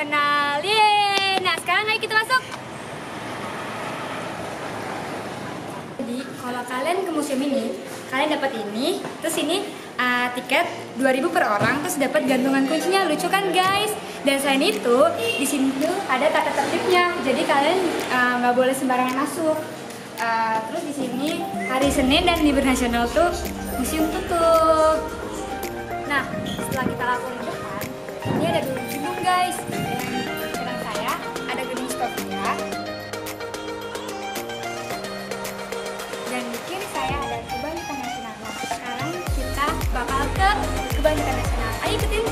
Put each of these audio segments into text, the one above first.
nasional. Yeay! Nah, sekarang ayo kita masuk. Jadi, kalau kalian ke museum ini, kalian dapat ini, terus ini tiket 2.000 per orang, terus dapat gantungan kuncinya. Lucu kan, guys? Dan selain itu, di sini tuh ada tata tertibnya. Jadi kalian nggak boleh sembarangan masuk. Terus di sini hari Senin dan libur nasional tuh museum tutup. Nah, setelah kita lakukan ke depan, ini ada 2 gedung, guys. Dan sekarang saya ada gedung Stovia. Dan di kiri saya ada Kebangkitan Nasional. Nah, sekarang kita bakal ke Kebangkitan Nasional. Ayo ikutin.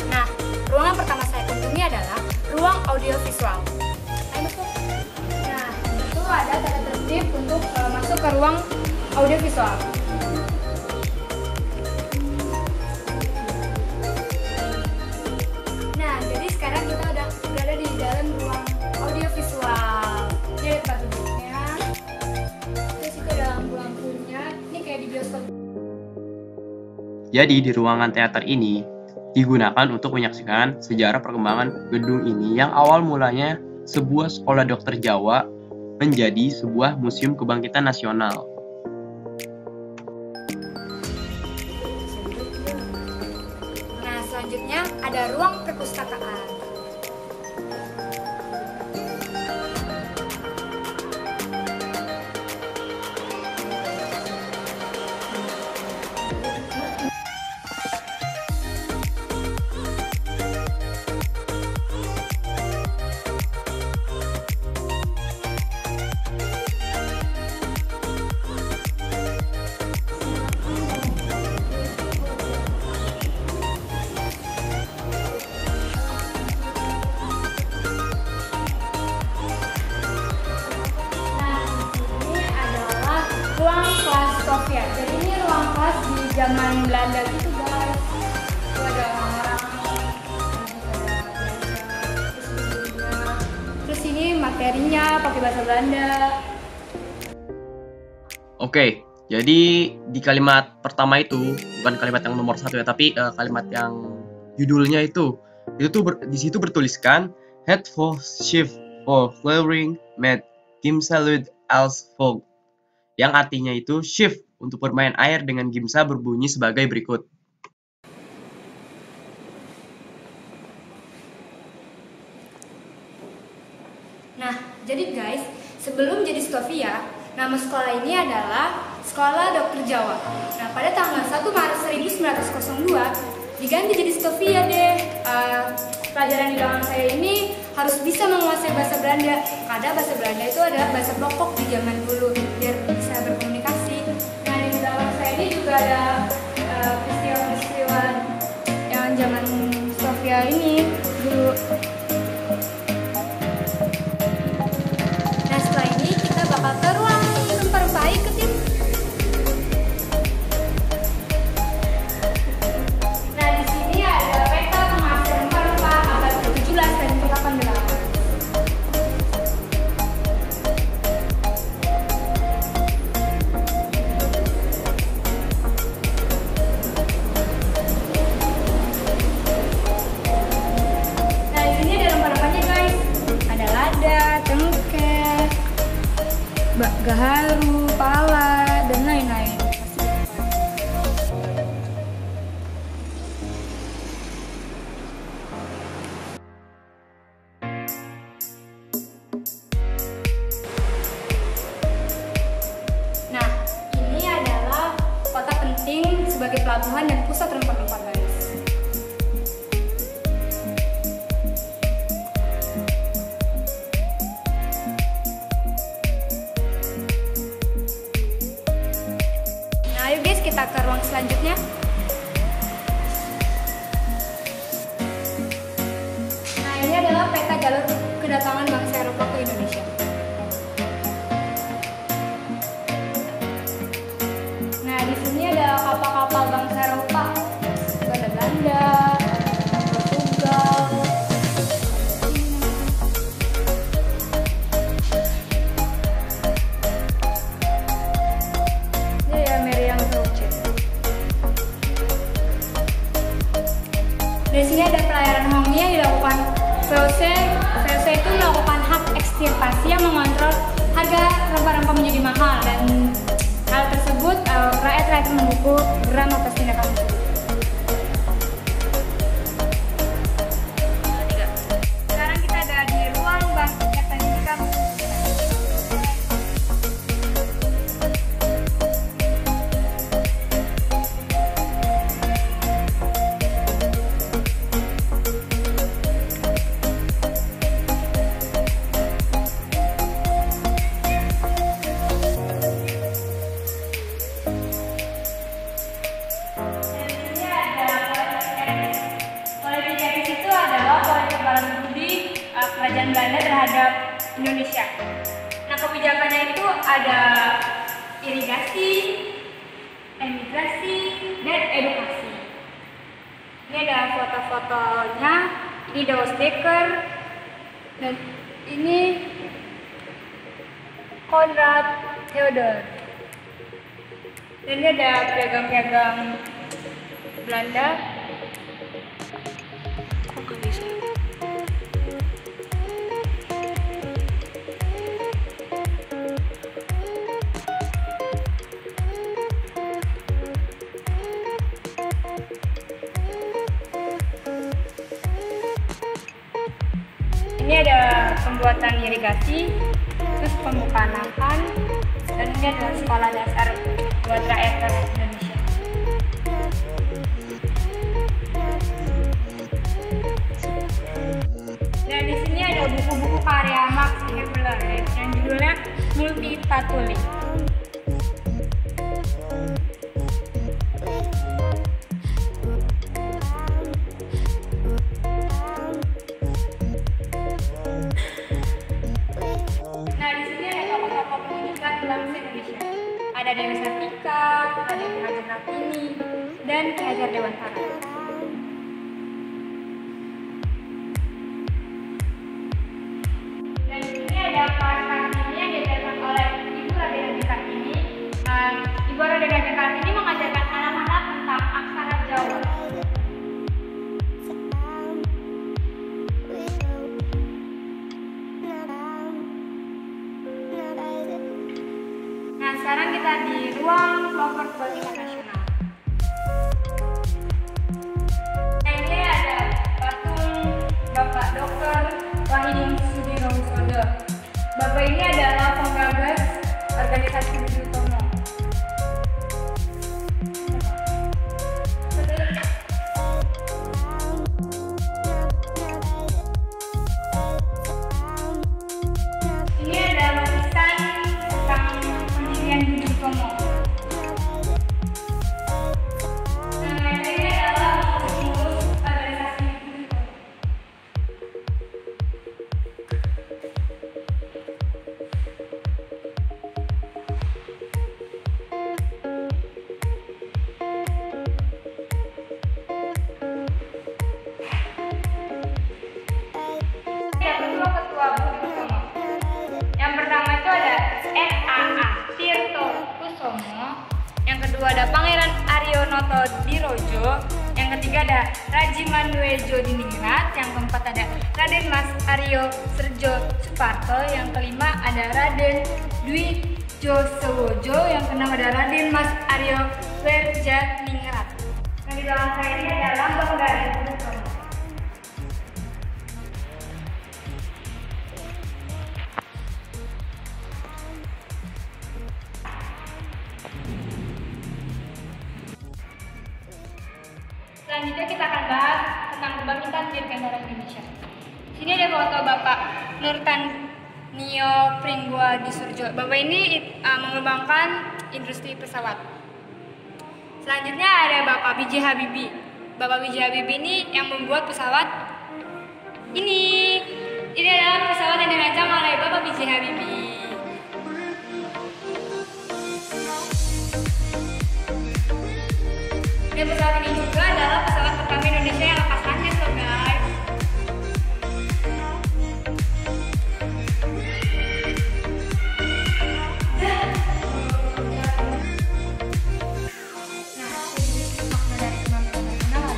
Nah, ruangan pertama saya kunjungi adalah ruang audiovisual. Ayo masuk. Nah, itu ada tata tertib untuk masuk ke ruang audiovisual. Nah, jadi sekarang kita udah berada di dalam ruang audiovisual. Ini ada tempat duduknya. Terus itu ada lampu-lampunya. Ini kayak di bioskop. Jadi di ruangan teater ini digunakan untuk menyaksikan sejarah perkembangan gedung ini yang awal mulanya sebuah sekolah dokter Jawa menjadi sebuah museum kebangkitan nasional. Nah, selanjutnya ada ruang perpustakaan. Ruang kelas Stovia. Jadi ini ruang kelas di zaman Belanda gitu, guys. Itu ada orang-orang, terus ini materinya pakai bahasa Belanda. Oke, jadi di kalimat pertama itu bukan kalimat yang nomor 1 ya, tapi kalimat yang judulnya itu tuh di situ bertuliskan head for shift for flowering made Gimsalud als folk, yang artinya itu shift untuk bermain air dengan gimsa berbunyi sebagai berikut. Nah, jadi guys, sebelum jadi Stovia, nama sekolah ini adalah Sekolah Dokter Jawa. Nah, pada tanggal 1 Maret 1902 diganti jadi Stovia deh. Pelajaran di belakang saya ini harus bisa menguasai bahasa Belanda, karena bahasa Belanda itu adalah bahasa pokok di zaman dulu biar bisa berkomunikasi. Nah, di belakang saya ini juga ada peristiwa-peristiwa yang zaman Stovia ini dulu. Nah, setelah ini kita bakal ke ruang rempah-rempah. Ikutin. Nah, di sini ada peta penghasil rempah-rempah abad ke-17 dan ke-18. Nah, di sini ada rempah-rempahnya, guys. Ada lada, cengkeh, gaharu, pala, dan lain-lain. Nah, ini adalah kota penting sebagai pelabuhan dan pusat rempah-rempah, guys. Nah, ayo guys, kita ke ruang selanjutnya. Nah, ini adalah peta jalur kedatangan bangsa Eropa ke Indonesia. Nah, di sini ada kapal-kapal bangsa Eropa. Ada Belanda, Portugal. Ini Di sini ada pelayaran hongi yang dilakukan VOC. VOC itu melakukan hak ekstirpasi yang mengontrol harga rempah-rempah menjadi mahal, dan hal tersebut rakyat mengukur geram atas tindakan tersebut. Sekarang kita ada di ruang bangkit pendidikan. Kerajaan Belanda terhadap Indonesia. Nah, kebijakannya itu ada irigasi, emigrasi, dan edukasi. Ini ada foto-fotonya. Ini Daus Dekker, dan ini Konrad Theodor. Dan ini ada piagam-piagam Belanda. Kok bisa? Ini ada pembuatan irigasi, terus pembukaan lahan, dan ini adalah sekolah dasar buat rakyat Indonesia. Dan di sini ada buku-buku karya Max Havelaar yang judulnya Multatuli. Bangsa Indonesia. Ada Dewi Sartika, ada Ki Hajar Kartini, dan Ki Hajar Dewantara. Dan di sini ada Kartini yang diajarkan oleh Ibu Raden Kartini. Ibu Raden Kartini mengajarkan anak-anak tentang aksara Jawa. Nah, sekarang kita di ruang Lover Politika Nasional. Nah, ini ada patung Bapak Dr. Wahidin Sudirohusodo. Bapak ini adalah penggagas organisasi Budi Utomo. Ini ada lukisan tentang pendirian Budi Utomo. Nah, ini adalah pengurus organisasi Budi Utomo. Ketua Budi Utomo. Yang pertama itu ada SAA Tirto Kusumo. Yang kedua ada Pangeran Aryonoto Dirojo. Yang ketiga ada Rajimanwejo Diningrat. Yang keempat ada Raden Mas Aryo Serjo Suparto. Yang kelima ada Raden Dwi Josewojo. Yang keenam ada Raden Mas Aryo Werjaningrat. Yang di belakang saya ini ada lambang dari Budi Utomo. Selanjutnya kita akan bahas tentang kebangkitan Dirgantara Indonesia. Sini ada foto Bapak Nurtanio Pringgoadi Surjo. Bapak ini mengembangkan industri pesawat. Selanjutnya ada Bapak B.J. Habibie. Bapak B.J. Habibie ini yang membuat pesawat ini. Ini adalah pesawat yang dirancang oleh Bapak B.J. Habibie. Dan pesawat ini juga adalah pesawat pertama Indonesia yang lepas landas loh guys. Nah, makna dari kebangkitan nasional adalah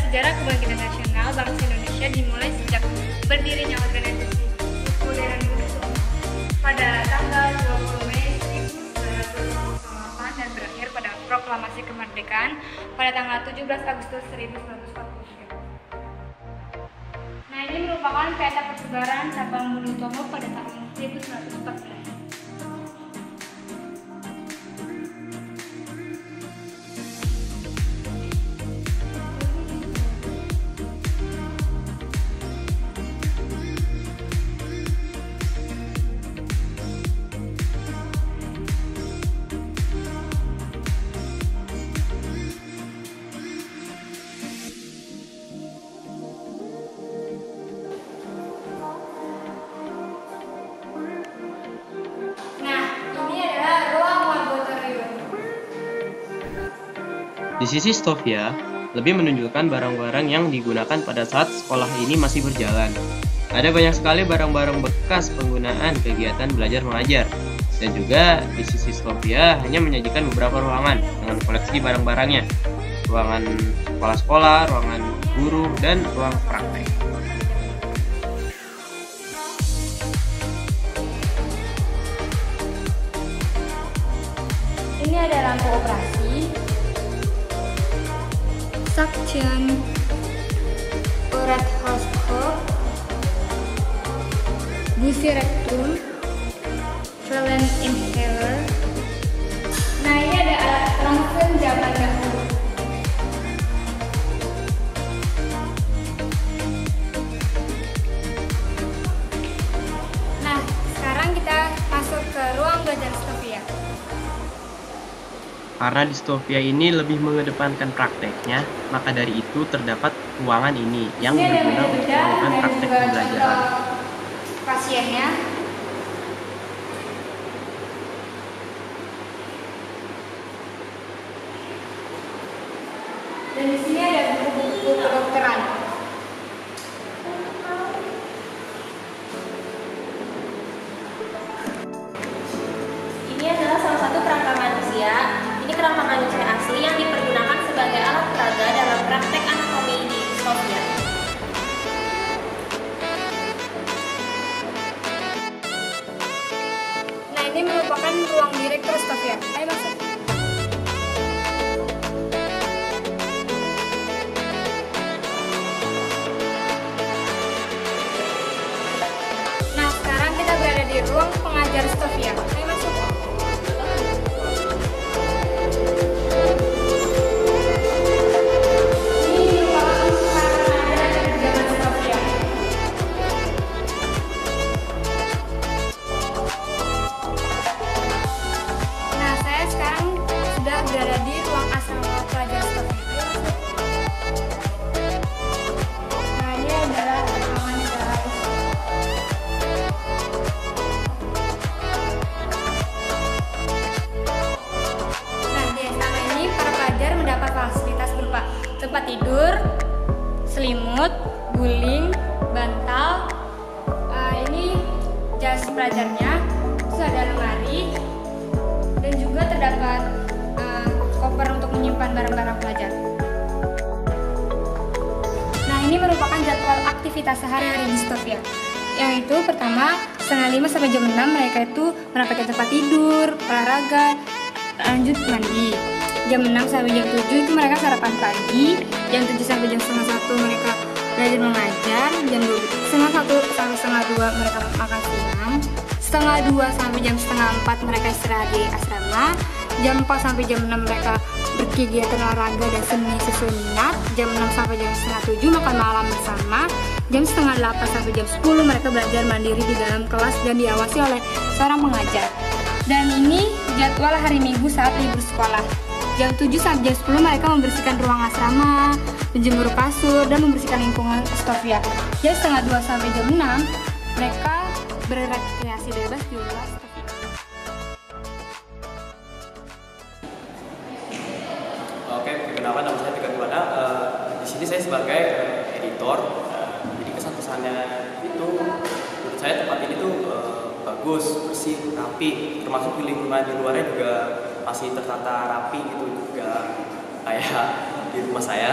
sejarah kebangkitan nasional bangsa Indonesia dimulai sejak berdirinya organisasi modern pada tanggal 20 Mei 1948 dan berakhir pada proklamasi kemerdekaan pada tanggal 17 Agustus 1943. Nah, ini merupakan peta persebaran cabang Bulu Tomo pada tahun 1914. Di sisi Stovia, lebih menunjukkan barang-barang yang digunakan pada saat sekolah ini masih berjalan. Ada banyak sekali barang-barang bekas penggunaan kegiatan belajar mengajar. Dan juga di sisi Stovia hanya menyajikan beberapa ruangan dengan koleksi barang-barangnya. Ruangan kepala sekolah, ruangan guru, dan ruang praktek. Ini ada lampu operasi, suction, urat horoskop, busi rectum, Valen inhaler. Nah, ini ada alat röntgen zaman dahulu. Nah, sekarang kita masuk ke ruang belajar Stovia. Karena di Stovia ini lebih mengedepankan prakteknya, maka dari itu terdapat ruangan ini yang berguna untuk melakukan praktek pembelajaran. Pasiennya. Dan di sini ada buku-buku kedokteran. Ini adalah salah satu kerangka manusia. Ini kerangka manusia asli yang dipergunakan sebagai alat peraga dalam praktek anatomi di Stovia. Nah, ini merupakan ruang direktur Stovia. Ayo masuk. Nah, sekarang kita berada di ruang pengajar Stovia. Ayo masuk. Berada di ruang asrama pelajar Stovia. Nah, ini adalah ruangan guys. Nah, di asrama ini para pelajar mendapat fasilitas berupa tempat tidur, selimut, guling, bantal. Ini jas pelajarnya, terus ada lemari, dan juga terdapat koper untuk menyimpan barang-barang pelajar. Nah, ini merupakan jadwal aktivitas sehari-hari di Stovia. Yaitu pertama, setengah 5 sampai jam 6 mereka itu merapikan tempat tidur, olahraga, lanjut mandi. Jam 6 sampai jam 7 itu mereka sarapan pagi. Jam 7 sampai jam setengah 1 mereka belajar mengajar. Jam 1 sampai setengah 2 mereka makan siang. Setengah 2 sampai jam setengah 4 mereka istirahat di asrama. Jam 4 sampai jam 6 mereka berkegiatan olahraga dan seni sesuai minat. Jam 6 sampai jam setengah 7 makan malam bersama. Jam setengah 8 sampai jam 10 mereka belajar mandiri di dalam kelas dan diawasi oleh seorang pengajar. Dan ini jadwal hari Minggu saat libur sekolah. Jam 7 sampai jam 10 mereka membersihkan ruang asrama, menjemur kasur, dan membersihkan lingkungan Stovia. Jam setengah 2 sampai jam 6 mereka berrekreasi bebas di luar Stovia. Oke, perkenalkan nama saya Tegar Buana. Di sini saya sebagai editor. Jadi kesan-kesannya itu menurut saya tempat ini tuh bagus, bersih, rapi. Termasuk di lingkungan di luarnya juga masih tertata rapi gitu, juga kayak di rumah saya.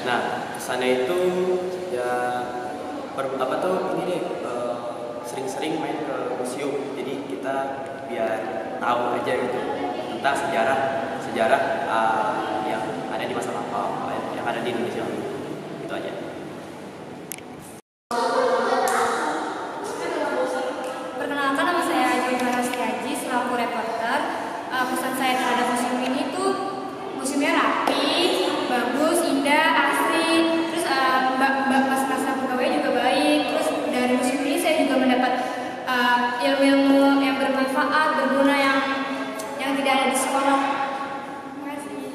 Nah, kesannya itu ya ini deh, sering-sering main ke museum. Jadi kita biar tahu aja gitu tentang sejarah yang ada di masa lampau, yang ada di Indonesia. Itu aja. Perkenalkan, nama saya Joyhara Setiaji selaku reporter. Pesan saya terhadap museum ini tuh museumnya rapi, bagus, indah, asri. Terus mas-mas pegawai juga baik. Terus dari museum ini saya juga mendapat ilmu-ilmu yang bermanfaat, berguna yang tidak ada di sekolah. Terima kasih.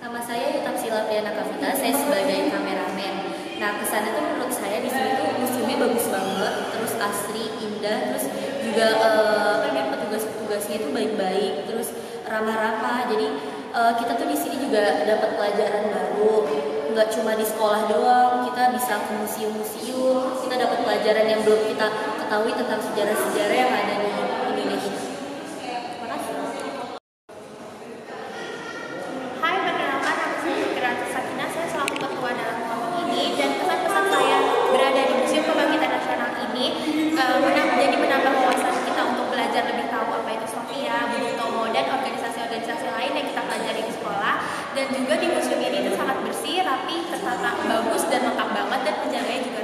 Nama saya Yutapsila Priana Kavita, saya sebagai kameramen. Nah, kesannya tuh menurut saya di sini tuh museumnya bagus banget, terus asri, indah, terus juga petugas-petugasnya itu baik-baik, terus ramah-ramah. Jadi kita tuh di sini juga dapat pelajaran baru, nggak cuma di sekolah doang, kita bisa ke museum-museum, kita dapat pelajaran yang belum kita ketahui tentang sejarah-sejarah yang ada di Indonesia. Terima kasih. Hai, perkenalkan nama saya Fikri Sakina, saya selaku ketua dalam kelompok ini, dan pesan-pesan saya berada di Museum Kebangkitan Nasional ini jadi menambah wawasan kita untuk belajar lebih tahu apa itu Sofia, Bung Tomo, dan organisasi-organisasi lain yang kita pelajari di sekolah. Dan juga di museum ini itu sangat bersih, rapi, tertata bagus dan lengkap banget, dan penjaganya juga